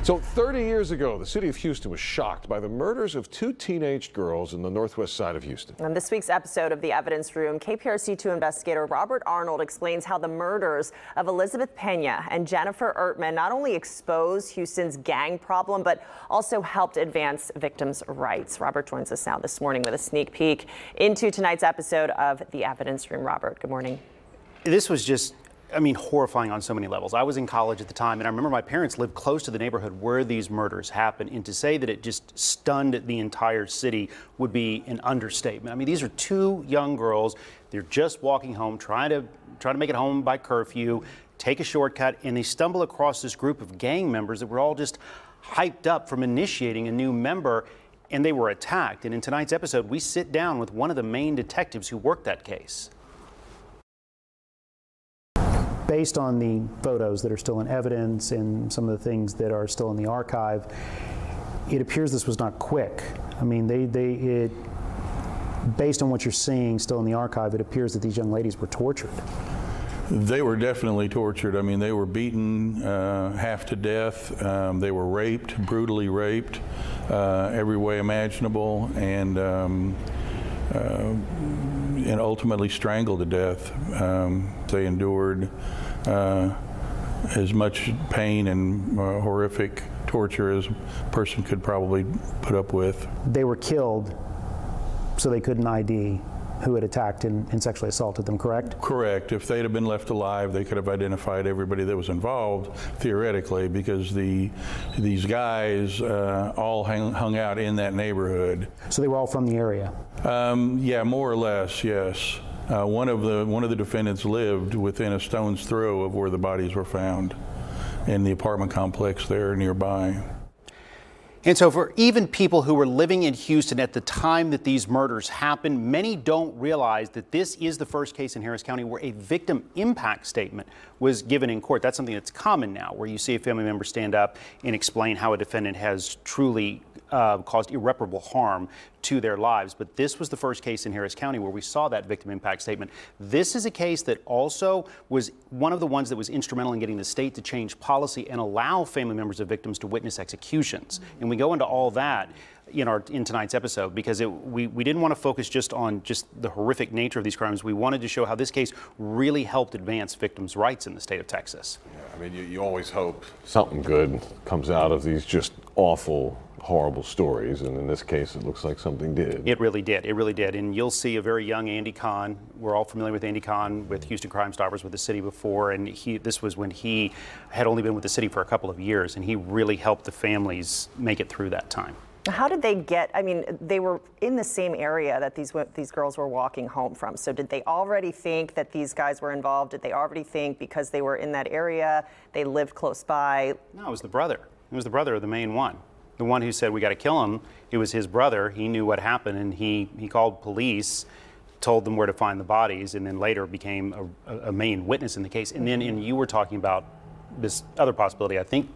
So 30 years ago, the city of Houston was shocked by the murders of two teenage girls in the northwest side of Houston. On this week's episode of The Evidence Room, KPRC2 investigator Robert Arnold explains how the murders of Elizabeth Pena and Jennifer Ertman not only exposed Houston's gang problem, but also helped advance victims' rights. Robert joins us now this morning with a sneak peek into tonight's episode of The Evidence Room. Robert, good morning. This was just, horrifying on so many levels. I was in college at the time, and I remember my parents lived close to the neighborhood where these murders happened, and to say that it just stunned the entire city would be an understatement. These are two young girls. They're just walking home, trying to make it home by curfew, take a shortcut, and they stumble across this group of gang members that were all just hyped up from initiating a new member, and they were attacked. And in tonight's episode, we sit down with one of the main detectives who worked that case. Based on the photos that are still in evidence and some of the things that are still in the archive, it appears this was not quick. Based on what you're seeing still in the archive, it appears that these young ladies were tortured. They were definitely tortured. They were beaten half to death. They were raped, brutally raped, every way imaginable, and ultimately strangled to death. They endured as much pain and horrific torture as a person could probably put up with. They were killed so they couldn't ID who had attacked and sexually assaulted them, correct? Correct. If they'd have been left alive, they could have identified everybody that was involved, theoretically, because these guys all hung out in that neighborhood. So they were all from the area? Yeah, more or less, yes. One of the defendants lived within a stone's throw of where the bodies were found in the apartment complex there nearby. And so for even people who were living in Houston at the time that these murders happened, many don't realize that this is the first case in Harris County where a victim impact statement was given in court. That's something that's common now, where you see a family member stand up and explain how a defendant has truly caused irreparable harm to their lives. But this was the first case in Harris County where we saw that victim impact statement. This is a case that also was one of the ones that was instrumental in getting the state to change policy and allow family members of victims to witness executions. And we go into all that in tonight's episode because we didn't want to focus just on the horrific nature of these crimes. We wanted to show how this case really helped advance victims' rights in the state of Texas. Yeah, you always hope something good comes out of these just awful, horrible stories, and in this case it looks like something did. It really did. It really did. And you'll see a very young Andy Kahn. We're all familiar with Andy Kahn with Houston Crime Stoppers with the city before, and this was when he had only been with the city for a couple of years, and he really helped the families make it through that time. How did they get, they were in the same area that these girls were walking home from. So did they already think that these guys were involved? Did they already think because they were in that area, they lived close by? No, it was the brother. It was the brother of the main one. The one who said, we got to kill him. It was his brother. He knew what happened, and he called police, told them where to find the bodies, and then later became a main witness in the case. And then you were talking about this other possibility. I think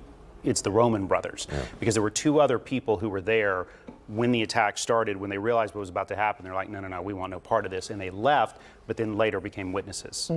it's the Roman brothers, because there were two other people who were there when the attack started. When they realized what was about to happen, they're like, no, we want no part of this. And they left, but then later became witnesses.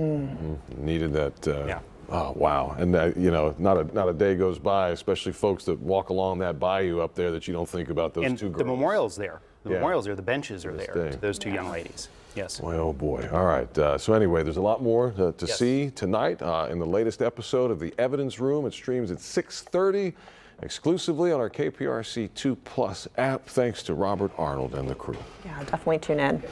Needed that. Oh, wow. And not a day goes by, especially folks that walk along that bayou up there, that you don't think about those two girls. The memorial's there. The memorial's there. The benches are there to those two young ladies. Yes. Boy, oh boy. All right. So anyway, there's a lot more to see tonight in the latest episode of The Evidence Room. It streams at 6:30 exclusively on our KPRC 2 Plus app. Thanks to Robert Arnold and the crew. Yeah, definitely tune in.